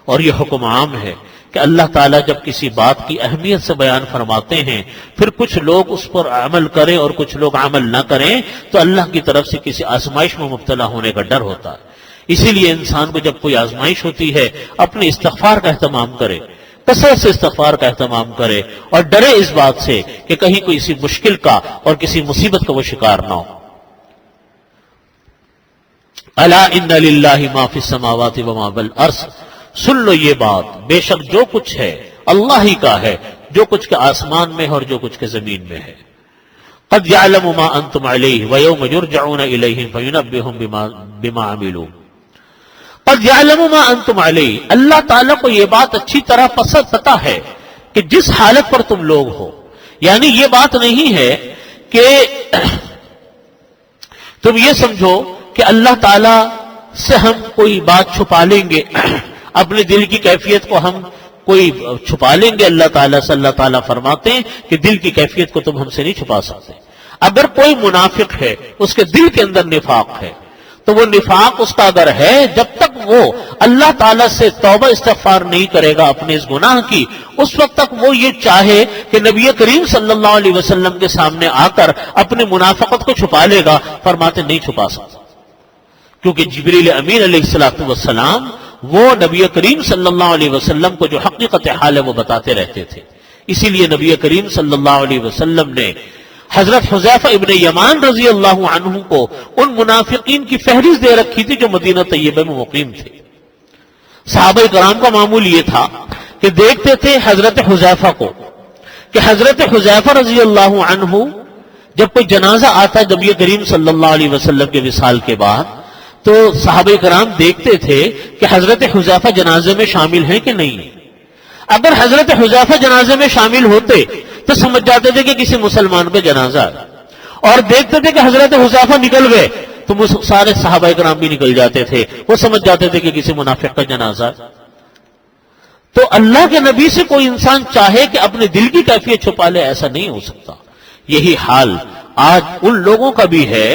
Speaker 1: اور یہ حکم عام ہے کہ اللہ تعالیٰ جب کسی بات کی اہمیت سے بیان فرماتے ہیں، پھر کچھ لوگ اس پر عمل کریں اور کچھ لوگ عمل نہ کریں، تو اللہ کی طرف سے کسی آزمائش میں مبتلا ہونے کا ڈر ہوتا ہے۔ اسی لیے انسان کو جب کوئی آزمائش ہوتی ہے اپنے استغفار کا اہتمام کرے، کثرت سے استغفار کا اہتمام کرے، اور ڈرے اس بات سے کہ کہیں کوئی کسی مشکل کا اور کسی مصیبت کا وہ شکار نہ ہو۔ الا ان للہ ما فی السماوات وما فی الارض، سن لو یہ بات، بے شک جو کچھ ہے اللہ ہی کا ہے، جو کچھ کے آسمان میں ہے اور جو کچھ کے زمین میں ہے۔ قد یعلم ما انتم علیہ ویوم یرجعون الیہ فینبئہم بما عملوا۔ قد یعلم ما انتم علیہ، اللہ تعالیٰ کو یہ بات اچھی طرح پتہ ہے کہ جس حالت پر تم لوگ ہو، یعنی یہ بات نہیں ہے کہ تم یہ سمجھو کہ اللہ تعالیٰ سے ہم کوئی بات چھپا لیں گے، اپنے دل کی کیفیت کو ہم کوئی چھپا لیں گے اللہ تعالیٰ سے۔ اللہ تعالیٰ فرماتے ہیں کہ دل کی کیفیت کو تم ہم سے نہیں چھپا سکتے۔ اگر کوئی منافق ہے، اس کے دل کے اندر نفاق ہے، تو وہ نفاق اس کا اگر ہے، جب تک وہ اللہ تعالیٰ سے توبہ استغفار نہیں کرے گا اپنے اس گناہ کی، اس وقت تک وہ یہ چاہے کہ نبی کریم صلی اللہ علیہ وسلم کے سامنے آ کر اپنی منافقت کو چھپا لے گا، فرماتے نہیں چھپا سکتا، کیونکہ جبریل امین علیہ السلام وہ نبی کریم صلی اللہ علیہ وسلم کو جو حقیقت حال ہے وہ بتاتے رہتے تھے۔ اسی لیے نبی کریم صلی اللہ علیہ وسلم نے حضرت حذیفہ ابن یمان رضی اللہ عنہ کو ان منافقین کی فہرست دے رکھی تھی جو مدینہ طیبہ میں مقیم تھے۔ صحابہ کرام کا معمول یہ تھا کہ دیکھتے تھے حضرت حذیفہ کو کہ حضرت حذیفہ رضی اللہ عنہ جب کوئی جنازہ آتا ہے نبی کریم صلی اللہ علیہ وسلم کے وصال کے بعد، تو صحابہ کرام دیکھتے تھے کہ حضرت حذیفہ جنازے میں شامل ہیں کہ نہیں۔ اگر حضرت حذیفہ جنازے میں شامل ہوتے تو سمجھ جاتے تھے کہ کسی مسلمان پہ جنازہ ہے، اور دیکھتے تھے کہ حضرت حذیفہ نکل گئے تو سارے صحابہ کرام بھی نکل جاتے تھے، وہ سمجھ جاتے تھے کہ کسی منافق کا جنازہ ہے۔ تو اللہ کے نبی سے کوئی انسان چاہے کہ اپنے دل کی کیفیت چھپا لے، ایسا نہیں ہو سکتا۔ یہی حال آج ان لوگوں کا بھی ہے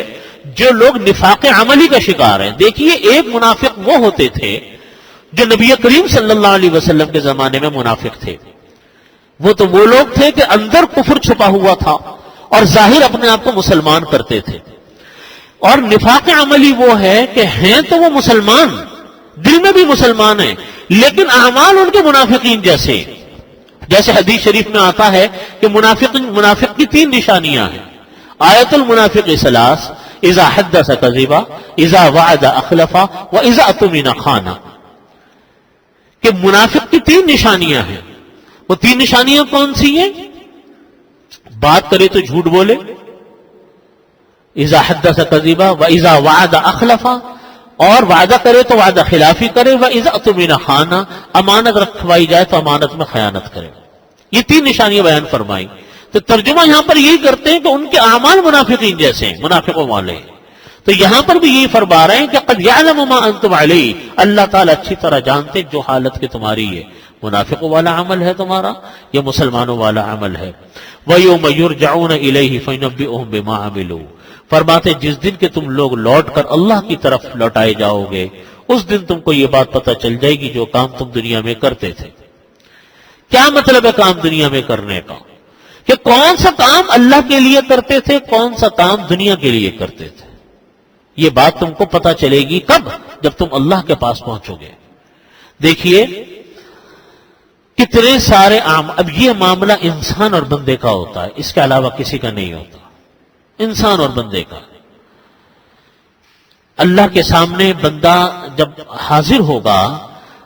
Speaker 1: جو لوگ نفاق عملی کا شکار ہیں۔ دیکھیے، ایک منافق وہ ہوتے تھے جو نبی کریم صلی اللہ علیہ وسلم کے زمانے میں منافق تھے۔ وہ تو وہ لوگ تھے کہ اندر کفر چھپا ہوا تھا اور ظاہر اپنے آپ کو مسلمان کرتے تھے۔ اور نفاق عملی وہ ہے کہ ہیں تو وہ مسلمان، دل میں بھی مسلمان ہیں، لیکن اعمال ان کے منافقین جیسے حدیث شریف میں آتا ہے کہ منافق کی 3 نشانیاں ہیں۔ آیت المنافق ثلاث، اذا حدث کذب، اذا وعد اخلف، واذا اؤتمن خان۔ کہ منافق کی 3 نشانیاں ہیں۔ وہ 3 نشانیاں کون سی ہیں؟ بات کرے تو جھوٹ بولے، اذا حدث کذب، واذا وعد اخلف، اور وعدہ کرے تو وعدہ خلافی کرے، واذا اؤتمن خان، امانت رکھوائی جائے تو امانت میں خیانت کرے۔ یہ 3 نشانیاں بیان فرمائی۔ تو ترجمہ یہاں پر یہی کرتے ہیں کہ ان کے اعمال منافقین جیسے ہیں، منافقوں والے ہیں۔ تو یہاں پر بھی یہی فرما رہے ہیں کہ قد یعلم ما انتم علیہ، اللہ تعالیٰ اچھی طرح جانتے جو حالت کی تمہاری ہے، منافقوں والا عمل ہے تمہارا یا مسلمانوں والا عمل ہے۔ وَيَوْمَ يُرْجَعُونَ إِلَيْهِ فَيُنَبِّئُهُم بِمَا عَمِلُوا، فرماتے جس دن کہ تم لوگ لوٹ کر اللہ کی طرف لوٹائے جاؤ گے، اس دن تم کو یہ بات پتہ چل جائے گی جو کام تم دنیا میں کرتے تھے۔ کیا مطلب ہے کام دنیا میں کرنے کا؟ کہ کون سا کام اللہ کے لیے کرتے تھے، کون سا کام دنیا کے لیے کرتے تھے. یہ بات تم کو پتا چلے گی کب؟ جب تم اللہ کے پاس پہنچو گے. دیکھیے کتنے سارے اب یہ معاملہ انسان اور بندے کا ہوتا ہے، اس کے علاوہ کسی کا نہیں ہوتا. انسان اور بندے کا. اللہ کے سامنے بندہ جب حاضر ہوگا،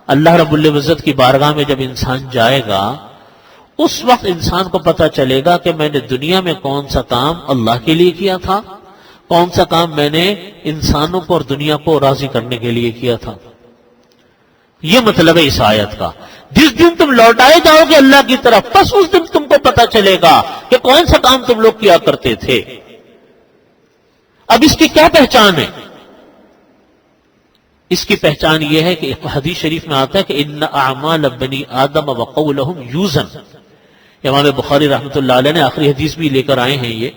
Speaker 1: اللہ رب العزت کی بارگاہ میں جب انسان جائے گا، اس وقت انسان کو پتا چلے گا کہ میں نے دنیا میں کون سا کام اللہ کے لیے کیا تھا، کون سا کام میں نے انسانوں کو اور دنیا کو راضی کرنے کے لیے کیا تھا. یہ مطلب ہے اس آیت کا. جس دن تم لوٹائے جاؤ گے اللہ کی طرف، بس اس دن تم کو پتا چلے گا کہ کون سا کام تم لوگ کیا کرتے تھے. اب اس کی کیا پہچان ہے؟ اس کی پہچان یہ ہے کہ حدیث شریف میں آتا ہے کہ ان اعمال بنی آدم وقولہم یوزن. امام بخاری رحمۃ اللہ علیہ نے آخری حدیث بھی لے کر آئے ہیں یہ.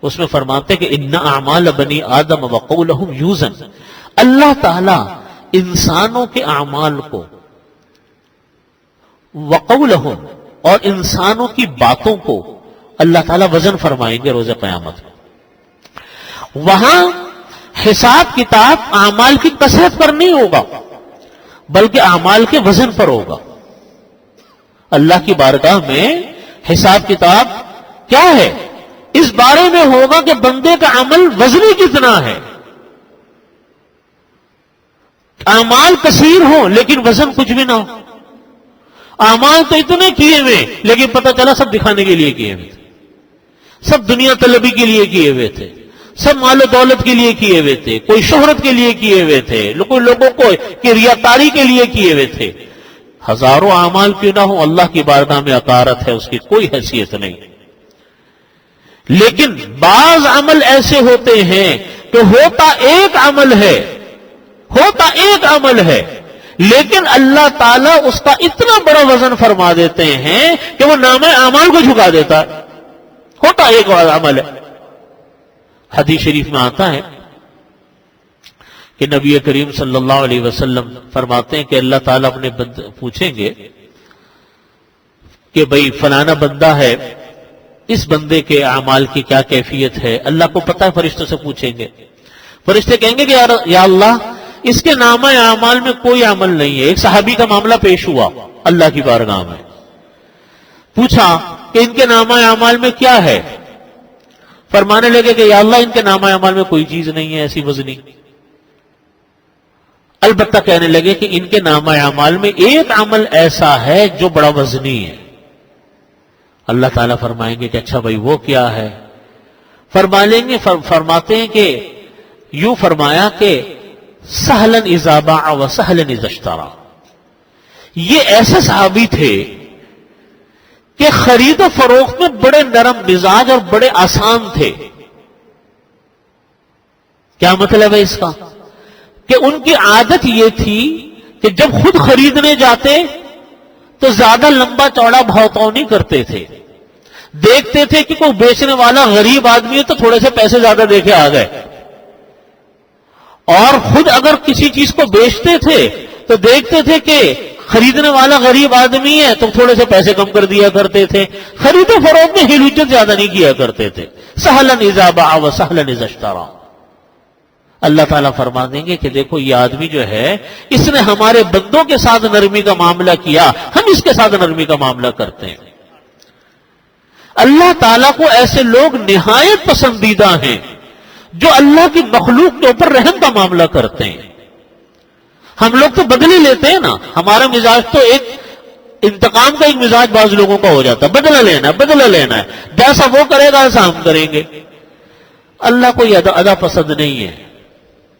Speaker 1: اس میں فرماتے ہیں کہ ان اعمال بنی آدم وقولہم یوزن. اللہ تعالی انسانوں کے اعمال کو، وقولہم اور انسانوں کی باتوں کو اللہ تعالی وزن فرمائیں گے روز قیامت. وہاں حساب کتاب اعمال کی کثرت پر نہیں ہوگا بلکہ اعمال کے وزن پر ہوگا. اللہ کی بارگاہ میں حساب کتاب کیا ہے؟ اس بارے میں ہوگا کہ بندے کا عمل وزنی کتنا ہے. اعمال کثیر ہوں لیکن وزن کچھ بھی نہ ہو. اعمال تو اتنے کیے ہوئے لیکن پتہ چلا سب دکھانے کے لیے کیے ہوئے تھے، سب دنیا طلبی کے لیے کیے ہوئے تھے، سب مال و دولت کے لیے کیے ہوئے تھے، کوئی شہرت کے لیے کیے ہوئے تھے، کوئی لوگوں کو کہ ریاکاری کے لیے کیے ہوئے تھے. ہزاروں اعمال کیوں نہ ہوں، اللہ کی بارگاہ میں عطارت ہے، اس کی کوئی حیثیت نہیں. لیکن بعض عمل ایسے ہوتے ہیں کہ ہوتا ایک عمل ہے، ہوتا ایک عمل ہے، لیکن اللہ تعالیٰ اس کا اتنا بڑا وزن فرما دیتے ہیں کہ وہ نامہ اعمال کو جھکا دیتا ہے. ہوتا ایک عمل ہے. حدیث شریف میں آتا ہے کہ نبی کریم صلی اللہ علیہ وسلم فرماتے ہیں کہ اللہ تعالیٰ اپنے بندے پوچھیں گے کہ بھئی فلانا بندہ ہے، اس بندے کے اعمال کی کیا کیفیت ہے؟ اللہ کو پتہ ہے، فرشتوں سے پوچھیں گے. فرشتے کہیں گے کہ یا اللہ اس کے نامہ اعمال میں کوئی عمل نہیں ہے. ایک صحابی کا معاملہ پیش ہوا اللہ کی بارگاہ میں، پوچھا کہ ان کے نامہ اعمال میں کیا ہے؟ فرمانے لگے کہ یا اللہ ان کے نامہ اعمال میں کوئی چیز نہیں ہے ایسی وزنی. البتہ کہنے لگے کہ ان کے نامہ اعمال میں ایک عمل ایسا ہے جو بڑا وزنی ہے. اللہ تعالیٰ فرمائیں گے کہ اچھا بھائی وہ کیا ہے؟ فرماتے ہیں کہ یوں فرمایا کہ سہلن اذا باع و سہلن اذا اشترى. یہ ایسے صحابی تھے کہ خرید و فروخت میں بڑے نرم مزاج اور بڑے آسان تھے. کیا مطلب ہے اس کا؟ کہ ان کی عادت یہ تھی کہ جب خود خریدنے جاتے تو زیادہ لمبا چوڑا بھاؤ نہیں کرتے تھے. دیکھتے تھے کہ کوئی بیچنے والا غریب آدمی ہے تو تھوڑے سے پیسے زیادہ دے کے آ گئے، اور خود اگر کسی چیز کو بیچتے تھے تو دیکھتے تھے کہ خریدنے والا غریب آدمی ہے تو تھوڑے سے پیسے کم کر دیا کرتے تھے. خرید و فروخت میں ہلوچت زیادہ نہیں کیا کرتے تھے. سہلن اذا باع و سہلن اذا اشترى. اللہ تعالیٰ فرما دیں گے کہ دیکھو یہ آدمی جو ہے اس نے ہمارے بندوں کے ساتھ نرمی کا معاملہ کیا، ہم اس کے ساتھ نرمی کا معاملہ کرتے ہیں. اللہ تعالیٰ کو ایسے لوگ نہایت پسندیدہ ہیں جو اللہ کی مخلوق کے اوپر رحم کا معاملہ کرتے ہیں. ہم لوگ تو بدلے لیتے ہیں نا، ہمارا مزاج تو ایک انتقام کا ایک مزاج بعض لوگوں کا ہو جاتا ہے، بدلہ لینا ہے، جیسا وہ کرے گا ایسا ہم کریں گے. اللہ کو یہ ادا پسند نہیں ہے،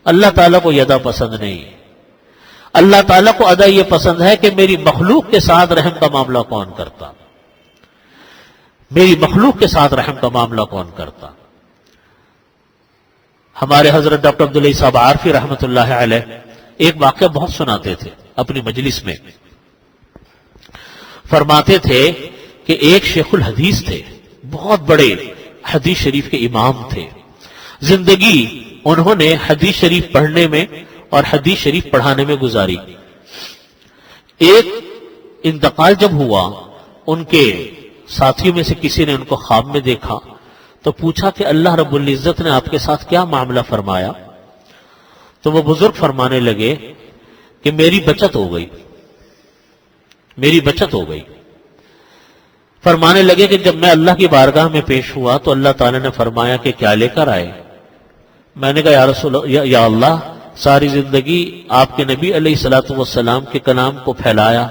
Speaker 1: اللہ تعالیٰ کو یہ ادا پسند نہیں ہے. اللہ تعالیٰ کو ادا یہ پسند ہے کہ میری مخلوق کے ساتھ رحم کا معاملہ کون کرتا، میری مخلوق کے ساتھ رحم کا معاملہ کون کرتا. ہمارے حضرت ڈاکٹر عبداللہ صاحب عارفی رحمۃ اللہ علیہ ایک واقعہ بہت سناتے تھے اپنی مجلس میں. فرماتے تھے کہ ایک شیخ الحدیث تھے، بہت بڑے حدیث شریف کے امام تھے. زندگی انہوں نے حدیث شریف پڑھنے میں اور حدیث شریف پڑھانے میں گزاری. ایک انتقال جب ہوا ان کے ساتھیوں میں سے کسی نے ان کو خواب میں دیکھا تو پوچھا کہ اللہ رب العزت نے آپ کے ساتھ کیا معاملہ فرمایا؟ تو وہ بزرگ فرمانے لگے کہ میری بچت ہو گئی، میری بچت ہو گئی۔ فرمانے لگے کہ جب میں اللہ کی بارگاہ میں پیش ہوا تو اللہ تعالیٰ نے فرمایا کہ کیا لے کر آئے؟ میں نے کہا یا رسول یا اللہ، ساری زندگی آپ کے نبی علیہ الصلوۃ والسلام کے کلام کو پھیلایا،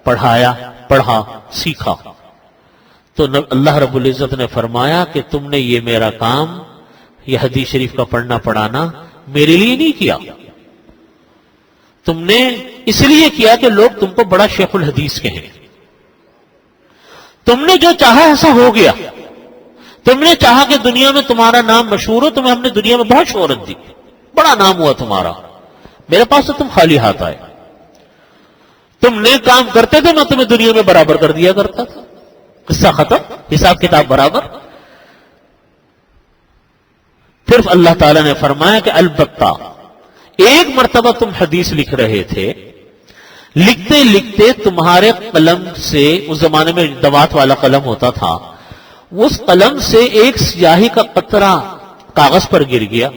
Speaker 1: پڑھایا، پڑھا، سیکھا۔ تو اللہ رب العزت نے فرمایا کہ تم نے یہ میرا کام، یہ حدیث شریف کا پڑھنا پڑھانا میرے لیے نہیں کیا، تم نے اس لیے کیا کہ لوگ تم کو بڑا شیخ الحدیث کہیں۔ تم نے جو چاہا ایسا ہو گیا، تم نے چاہا کہ دنیا میں تمہارا نام مشہور ہو، تمہیں ہم نے دنیا میں بہت شہرت دی، بڑا نام ہوا تمہارا، میرے پاس تو تم خالی ہاتھ آئے۔ تم نیک کام کرتے تھے، میں تمہیں دنیا میں برابر کر دیا کرتا تھا، قصہ ختم، حساب کتاب برابر۔ پھر اللہ تعالیٰ نے فرمایا کہ البتہ ایک مرتبہ تم حدیث لکھ رہے تھے، لکھتے لکھتے تمہارے قلم سے، اس زمانے میں دوات والا قلم ہوتا تھا، اس قلم سے ایک سیاہی کا قطرہ کاغذ پر گر گیا،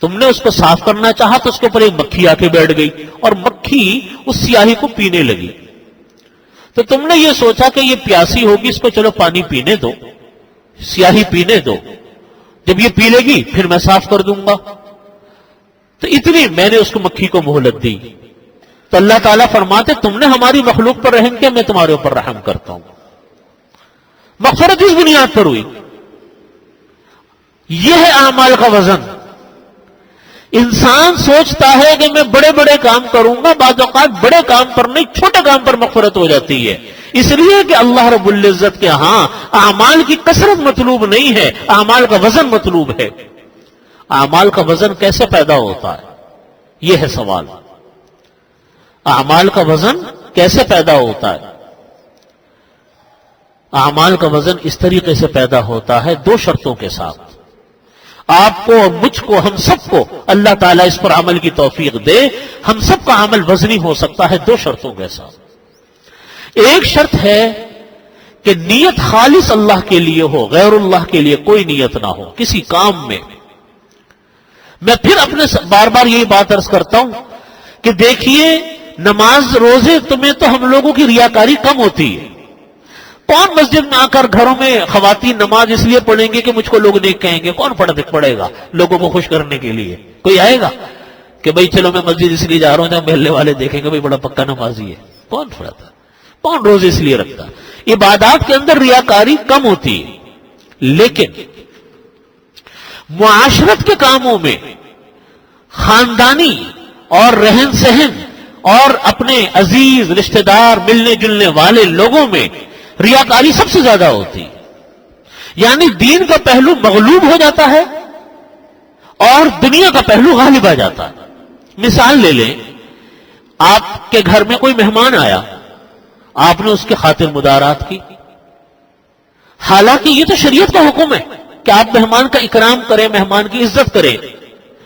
Speaker 1: تم نے اس کو صاف کرنا چاہا تو اس کے اوپر ایک مکھی آ کے بیٹھ گئی اور مکھی اس سیاہی کو پینے لگی۔ تو تم نے یہ سوچا کہ یہ پیاسی ہوگی، اس کو چلو پانی پینے دو، سیاہی پینے دو، جب یہ پی لے گی پھر میں صاف کر دوں گا۔ تو اتنی میں نے اس کو مکھی کو مہلت دی۔ تو اللہ تعالیٰ فرماتے تم نے ہماری مخلوق پر رحم کیا، میں تمہارے اوپر رحم کرتا ہوں۔ مغفرت اس بنیاد پر ہوئی۔ یہ ہے اعمال کا وزن۔ انسان سوچتا ہے کہ میں بڑے بڑے کام کروں گا، بعض اوقات بڑے کام پر نہیں، چھوٹے کام پر مغفرت ہو جاتی ہے، اس لیے کہ اللہ رب العزت کے ہاں اعمال کی کثرت مطلوب نہیں ہے، اعمال کا وزن مطلوب ہے۔ اعمال کا وزن کیسے پیدا ہوتا ہے، یہ ہے سوال۔ اعمال کا وزن کیسے پیدا ہوتا ہے؟ اعمال کا وزن اس طریقے سے پیدا ہوتا ہے دو شرطوں کے ساتھ۔ آپ کو اور مجھ کو، ہم سب کو اللہ تعالیٰ اس پر عمل کی توفیق دے، ہم سب کا عمل وزنی ہو سکتا ہے دو شرطوں کے ساتھ۔ ایک شرط ہے کہ نیت خالص اللہ کے لیے ہو، غیر اللہ کے لیے کوئی نیت نہ ہو کسی کام میں۔ میں پھر اپنے بار بار یہی بات عرض کرتا ہوں کہ دیکھیے، نماز روزے تمہیں تو ہم لوگوں کی ریاکاری کم ہوتی ہے۔ کون مسجد میں آ کر گھروں میں خواتین نماز اس لیے پڑھیں گے کہ مجھ کو لوگ نیک کہیں گے؟ کون پڑھے گا لوگوں کو خوش کرنے کے لیے؟ کوئی آئے گا کہ بھائی چلو میں مسجد اس لیے جا رہا ہوں جب محلے والے دیکھیں گے بھائی بڑا پکا نمازی ہے؟ کون پڑھتا؟ کون روزے اس لیے رکھتا؟ عبادات کے اندر ریاکاری کم ہوتی ہے، لیکن معاشرت کے کاموں میں، خاندانی اور رہن سہن اور اپنے عزیز رشتہ دار ملنے جلنے والے لوگوں میں ریاکاری سب سے زیادہ ہوتی ہے۔ یعنی دین کا پہلو مغلوب ہو جاتا ہے اور دنیا کا پہلو غالب آ جاتا ہے۔ مثال لے لیں، آپ کے گھر میں کوئی مہمان آیا، آپ نے اس کے خاطر مدارات کی، حالانکہ یہ تو شریعت کا حکم ہے کہ آپ مہمان کا اکرام کریں، مہمان کی عزت کریں۔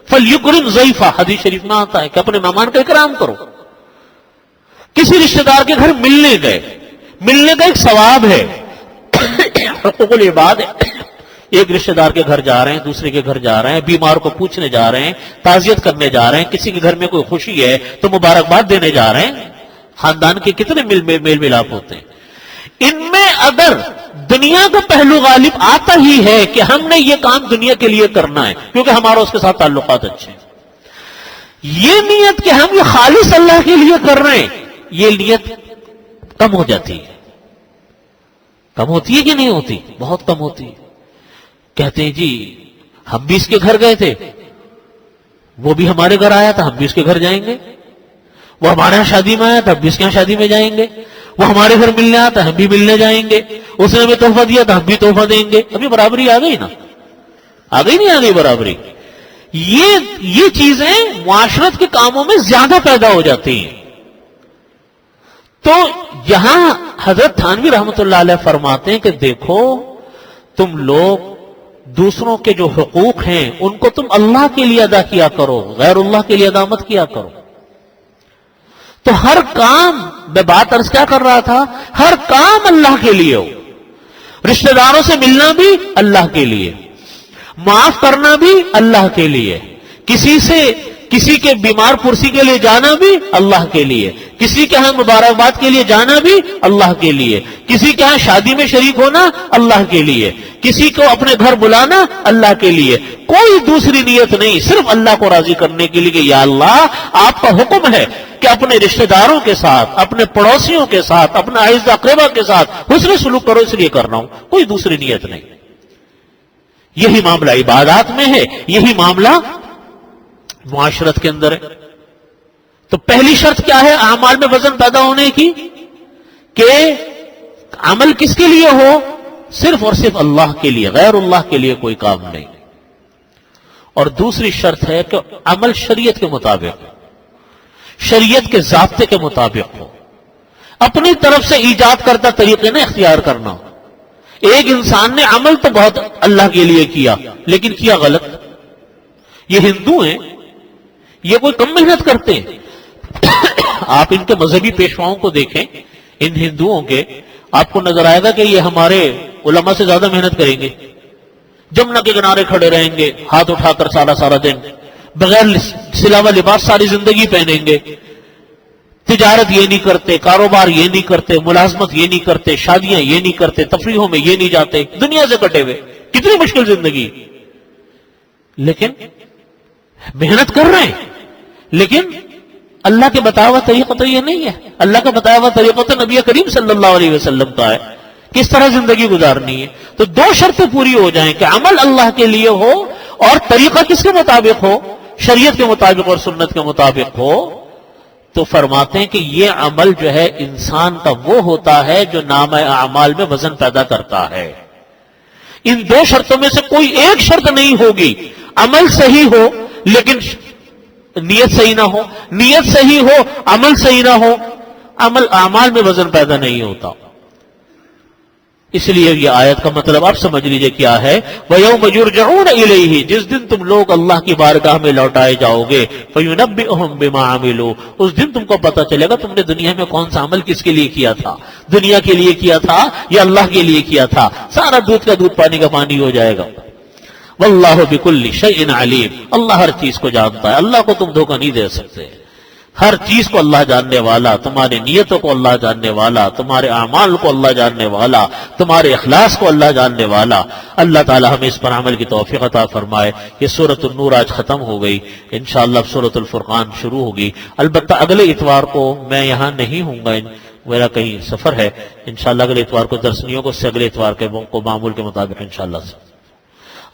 Speaker 1: فَلْيُكْرِمْ ضَيْفَهُ، حدیث شریف میں آتا ہے کہ اپنے مہمان کا اکرام کرو۔ کسی رشتہ دار کے گھر ملنے گئے، ملنے کا ایک ثواب ہے، حقوق العباد ہے۔ ایک رشتہ دار کے گھر جا رہے ہیں، دوسرے کے گھر جا رہے ہیں، بیمار کو پوچھنے جا رہے ہیں، تعزیت کرنے جا رہے ہیں، کسی کے گھر میں کوئی خوشی ہے تو مبارکباد دینے جا رہے ہیں۔ خاندان کے کتنے میل ملاپ ہوتے ہیں، ان میں اگر دنیا کا پہلو غالب آتا ہی ہے کہ ہم نے یہ کام دنیا کے لیے کرنا ہے کیونکہ ہمارا اس کے ساتھ تعلقات اچھے ہیں، یہ نیت کہ ہم یہ خالص اللہ کے لیے کر رہے ہیں، یہ نیت کم ہو جاتی ہے۔ کم ہوتی ہے کہ نہیں ہوتی؟ بہت کم ہوتی ہے۔ کہتے ہیں جی ہم بھی اس کے گھر گئے تھے، وہ بھی ہمارے گھر آیا تھا، ہم بھی اس کے گھر جائیں گے، وہ ہمارے یہاں شادی میں آیا تھا، ہم بھی اس کے یہاں شادی میں جائیں گے، وہ ہمارے گھر ملنے آیا تھا، ہم بھی ملنے جائیں گے، اس نے ہمیں تحفہ دیا تھا، ہم بھی تحفہ دیں گے۔ ابھی برابری آ گئی نا؟ آ گئی نہیں آ گئی برابری؟ یہ چیزیں معاشرت کے کاموں میں زیادہ پیدا ہو جاتی ہیں۔ تو یہاں حضرت تھانوی رحمۃ اللہ علیہ فرماتے ہیں کہ دیکھو، تم لوگ دوسروں کے جو حقوق ہیں ان کو تم اللہ کے لیے ادا کیا کرو، غیر اللہ کے لیے ادا مت کیا کرو۔ تو ہر کام میں بات عرض کیا کر رہا تھا، ہر کام اللہ کے لیے ہو، رشتہ داروں سے ملنا بھی اللہ کے لیے، معاف کرنا بھی اللہ کے لیے، کسی کے بیمار پرسی کے لیے جانا بھی اللہ کے لیے، کسی کے ہاں مبارکباد کے لیے جانا بھی اللہ کے لیے، کسی کے ہاں شادی میں شریک ہونا اللہ کے لیے، کسی کو اپنے گھر بلانا اللہ کے لیے، کوئی دوسری نیت نہیں، صرف اللہ کو راضی کرنے کے لیے کہ یا اللہ آپ کا حکم ہے کہ اپنے رشتہ داروں کے ساتھ، اپنے پڑوسیوں کے ساتھ، اپنے اعزا اقربا کے ساتھ حسن سلوک کرو، اس لیے کر رہا ہوں، کوئی دوسری نیت نہیں۔ یہی معاملہ عبادات میں ہے، یہی معاملہ معاشرت کے اندر ہے۔ تو پہلی شرط کیا ہے اعمال میں وزن پیدا ہونے کی؟ کہ عمل کس کے لیے ہو؟ صرف اور صرف اللہ کے لیے، غیر اللہ کے لیے کوئی کام نہیں۔ اور دوسری شرط ہے کہ عمل شریعت کے مطابق، شریعت کے ضابطے کے مطابق ہو، اپنی طرف سے ایجاد کردہ طریقے نہ اختیار کرنا۔ ایک انسان نے عمل تو بہت اللہ کے لیے کیا لیکن کیا غلط۔ یہ ہندو ہیں، یہ کوئی کم محنت کرتے ہیں؟ آپ ان کے مذہبی پیشواؤں کو دیکھیں، ان ہندوؤں کے، آپ کو نظر آئے گا کہ یہ ہمارے علماء سے زیادہ محنت کریں گے، جمنا کے کنارے کھڑے رہیں گے ہاتھ اٹھا کر سارا دن، بغیر سلاوا لباس ساری زندگی پہنیں گے، تجارت یہ نہیں کرتے، کاروبار یہ نہیں کرتے، ملازمت یہ نہیں کرتے، شادیاں یہ نہیں کرتے، تفریحوں میں یہ نہیں جاتے، دنیا سے کٹے ہوئے، کتنی مشکل زندگی، لیکن محنت کر رہے ہیں، لیکن اللہ کے بتایا ہوا طریقہ تو یہ نہیں ہے۔ اللہ کا بتایا ہوا طریقہ تو نبی کریم صلی اللہ علیہ وسلم کا ہے، کس طرح زندگی گزارنی ہے۔ تو دو شرطیں پوری ہو جائیں کہ عمل اللہ کے لیے ہو اور طریقہ کس کے مطابق ہو، شریعت کے مطابق اور سنت کے مطابق ہو، تو فرماتے ہیں کہ یہ عمل جو ہے انسان کا وہ ہوتا ہے جو نامہ اعمال میں وزن پیدا کرتا ہے۔ ان دو شرطوں میں سے کوئی ایک شرط نہیں ہوگی، عمل صحیح ہو لیکن نیت صحیح نہ ہو، نیت صحیح ہو عمل صحیح نہ ہو، عمل اعمال میں وزن پیدا نہیں ہوتا۔ اس لیے یہ آیت کا مطلب آپ سمجھ لیجئے کیا ہے، وَيَوْمَ يُرْجَعُونَ إِلَيْهِ، جس دن تم لوگ اللہ کی بارگاہ میں لوٹائے جاؤ گے، فَيُنَبِّئُهُم بِمَا عَمِلُوا، اس دن تم کو پتہ چلے گا تم نے دنیا میں کون سا عمل کس کے لیے کیا تھا، دنیا کے لیے کیا تھا یا اللہ کے لیے کیا تھا، سارا دودھ کا دودھ پانی کا پانی ہو جائے گا۔ واللہ بکل شیء علیم، اللہ ہر چیز کو جانتا ہے، اللہ کو تم دھوکہ نہیں دے سکتے، ہر چیز کو اللہ جاننے والا، تمہاری نیتوں کو اللہ جاننے والا، تمہارے اعمال کو اللہ جاننے والا، تمہارے اخلاص کو اللہ جاننے والا۔ اللہ تعالی ہمیں اس پر عمل کی توفیق عطا فرمائے۔ یہ سورۃ النور آج ختم ہو گئی، انشاءاللہ اب سورۃ الفرقان شروع ہوگی۔ البتہ اگلے اتوار کو میں یہاں نہیں ہوں گا، میرا کہیں سفر ہے، انشاءاللہ اگلے اتوار کو درس نہیں ہوگا، اس سے اگلے اتوار کو معمول کے مطابق انشاءاللہ سے۔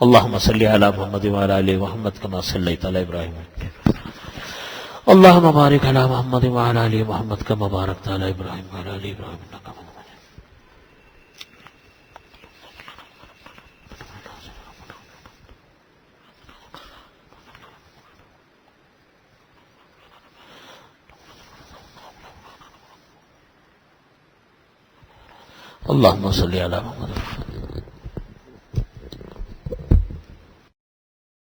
Speaker 1: اللہم صلی علی محمد وعلی آل محمد کما صلیت علی ابراہیم، اللہم بارک علی محمد وعلی آل محمد کما بارکت علی ابراہیم وعلی آل ابراہیم انک حمید مجید۔ اللہم صلی علی محمد